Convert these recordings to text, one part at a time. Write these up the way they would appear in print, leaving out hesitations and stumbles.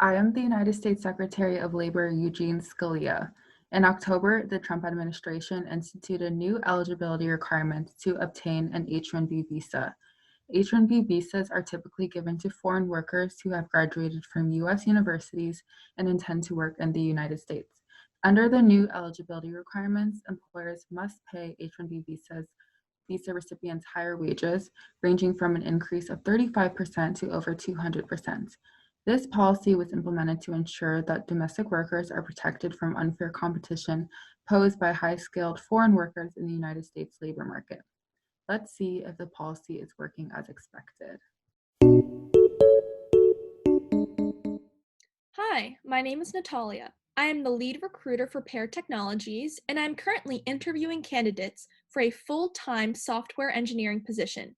I am the United States Secretary of Labor Eugene Scalia. In October, the Trump administration instituted new eligibility requirements to obtain an H-1B visa. H-1B visas are typically given to foreign workers who have graduated from U.S. universities and intend to work in the United States. Under the new eligibility requirements, employers must pay H-1B visa recipients higher wages, ranging from an increase of 35% to over 200%. This policy was implemented to ensure that domestic workers are protected from unfair competition posed by high-skilled foreign workers in the United States labor market. Let's see if the policy is working as expected. Hi, my name is Natalia. I am the lead recruiter for Pear Technologies, and I'm currently interviewing candidates for a full-time software engineering position.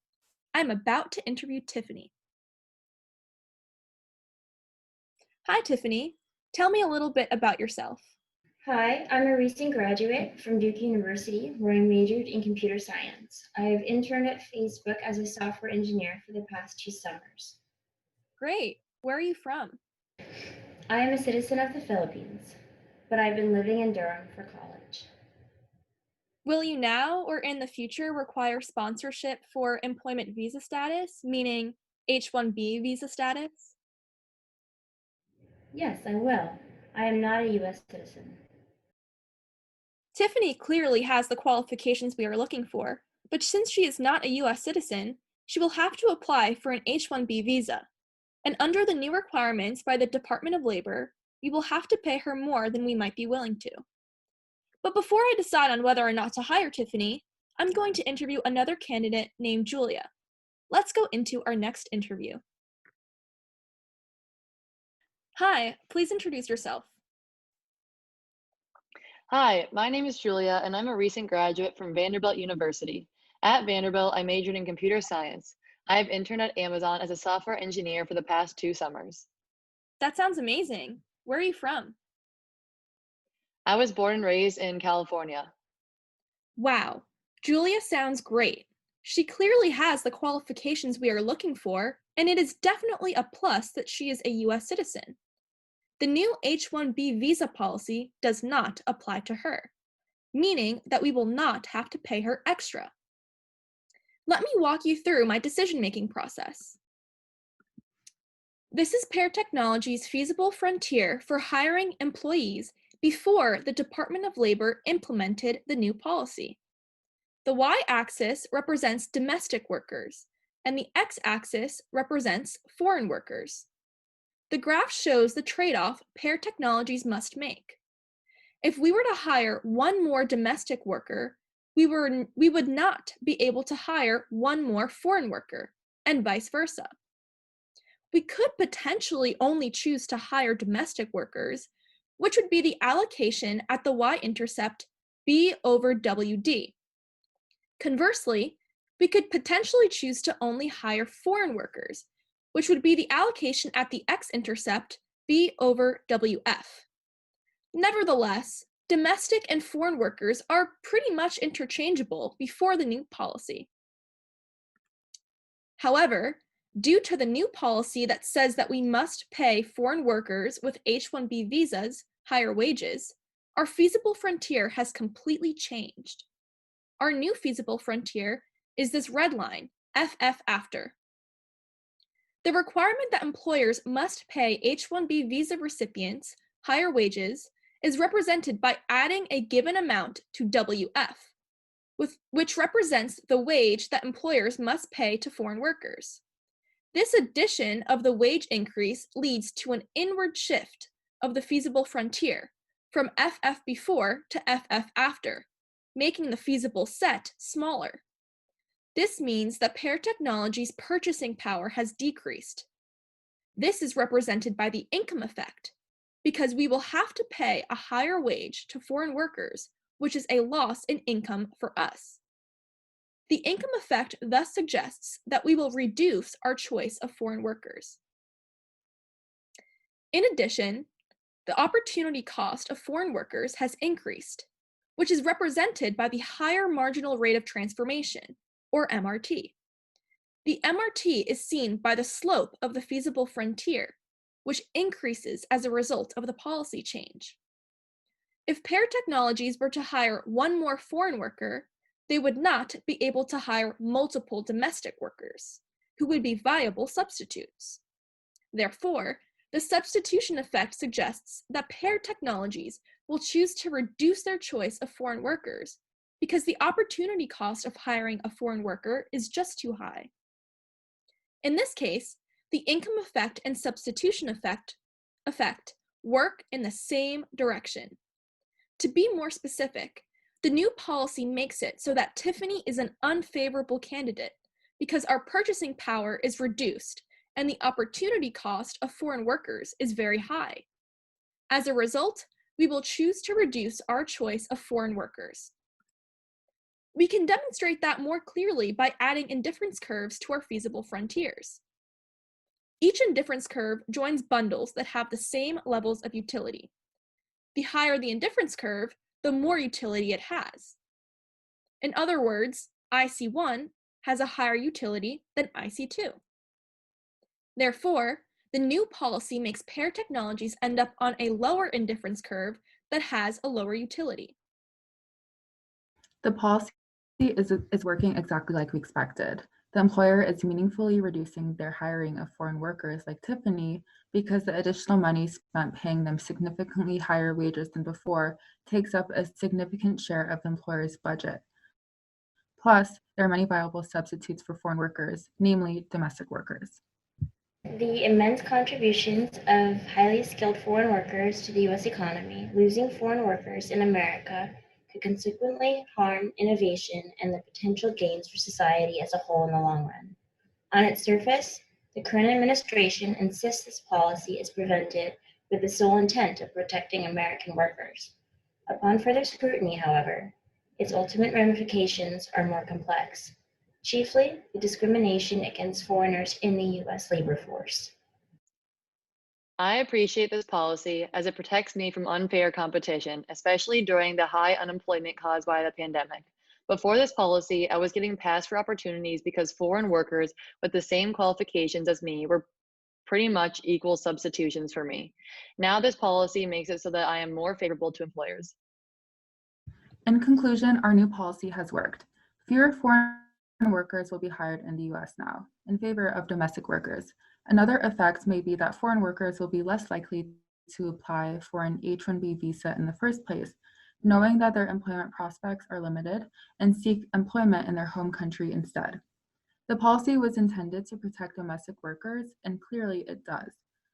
I'm about to interview Tiffany. Hi, Tiffany. Tell me a little bit about yourself. Hi, I'm a recent graduate from Duke University where I majored in computer science. I have interned at Facebook as a software engineer for the past 2 summers. Great. Where are you from? I am a citizen of the Philippines, but I've been living in Durham for college. Will you now or in the future require sponsorship for employment visa status, meaning H-1B visa status? Yes, I will. I am not a U.S. citizen. Tiffany clearly has the qualifications we are looking for, but since she is not a U.S. citizen, she will have to apply for an H-1B visa. And under the new requirements by the Department of Labor, we will have to pay her more than we might be willing to. But before I decide on whether or not to hire Tiffany, I'm going to interview another candidate named Julia. Let's go into our next interview. Hi, please introduce yourself. Hi, my name is Julia, and I'm a recent graduate from Vanderbilt University. At Vanderbilt, I majored in computer science. I have interned at Amazon as a software engineer for the past 2 summers. That sounds amazing. Where are you from? I was born and raised in California. Wow, Julia sounds great. She clearly has the qualifications we are looking for, and it is definitely a plus that she is a US citizen. The new H-1B visa policy does not apply to her, meaning that we will not have to pay her extra. Let me walk you through my decision-making process. This is Pear Technologies' feasible frontier for hiring employees before the Department of Labor implemented the new policy. The y-axis represents domestic workers, and the x-axis represents foreign workers. The graph shows the trade-off Pear Technologies must make. If we were to hire one more domestic worker, we would not be able to hire one more foreign worker, and vice versa. We could potentially only choose to hire domestic workers, which would be the allocation at the y-intercept B over WD. Conversely, we could potentially choose to only hire foreign workers, which would be the allocation at the x-intercept B over WF. Nevertheless, domestic and foreign workers are pretty much interchangeable before the new policy. However, due to the new policy that says that we must pay foreign workers with H-1B visas higher wages, our feasible frontier has completely changed. Our new feasible frontier is this red line, FF after. The requirement that employers must pay H-1B visa recipients higher wages is represented by adding a given amount to WF, which represents the wage that employers must pay to foreign workers. This addition of the wage increase leads to an inward shift of the feasible frontier from FF before to FF after, making the feasible set smaller. This means that Pear Technologies' purchasing power has decreased. This is represented by the income effect, because we will have to pay a higher wage to foreign workers, which is a loss in income for us. The income effect thus suggests that we will reduce our choice of foreign workers. In addition, the opportunity cost of foreign workers has increased, which is represented by the higher marginal rate of transformation, or MRT. The MRT is seen by the slope of the feasible frontier, which increases as a result of the policy change. If Pear Technologies were to hire one more foreign worker, they would not be able to hire multiple domestic workers, who would be viable substitutes. Therefore, the substitution effect suggests that Pear Technologies will choose to reduce their choice of foreign workers because the opportunity cost of hiring a foreign worker is just too high. In this case, the income effect and substitution effect work in the same direction. To be more specific, the new policy makes it so that Tiffany is an unfavorable candidate because our purchasing power is reduced and the opportunity cost of foreign workers is very high. As a result, we will choose to reduce our choice of foreign workers. We can demonstrate that more clearly by adding indifference curves to our feasible frontiers. Each indifference curve joins bundles that have the same levels of utility. The higher the indifference curve, the more utility it has. In other words, IC1 has a higher utility than IC2. Therefore, the new policy makes Pear Technologies end up on a lower indifference curve that has a lower utility. The policy is working exactly like we expected. The employer is meaningfully reducing their hiring of foreign workers like Tiffany because the additional money spent paying them significantly higher wages than before takes up a significant share of the employer's budget. Plus, there are many viable substitutes for foreign workers, namely domestic workers. The immense contributions of highly skilled foreign workers to the U.S. economy, losing foreign workers in America could consequently harm innovation and the potential gains for society as a whole in the long run. On its surface, the current administration insists this policy is prevented with the sole intent of protecting American workers. Upon further scrutiny, however, its ultimate ramifications are more complex, chiefly the discrimination against foreigners in the U.S. labor force. I appreciate this policy as it protects me from unfair competition, especially during the high unemployment caused by the pandemic. Before this policy, I was getting passed for opportunities because foreign workers with the same qualifications as me were pretty much equal substitutions for me. Now this policy makes it so that I am more favorable to employers. In conclusion, our new policy has worked. Fewer foreign workers will be hired in the US now, in favor of domestic workers. Another effect may be that foreign workers will be less likely to apply for an H-1B visa in the first place, knowing that their employment prospects are limited and seek employment in their home country instead. The policy was intended to protect domestic workers, and clearly it does.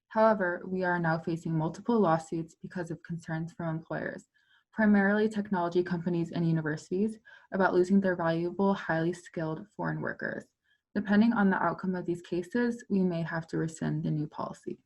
However, we are now facing multiple lawsuits because of concerns from employers, primarily technology companies and universities, about losing their valuable, highly skilled foreign workers. Depending on the outcome of these cases, we may have to rescind the new policy.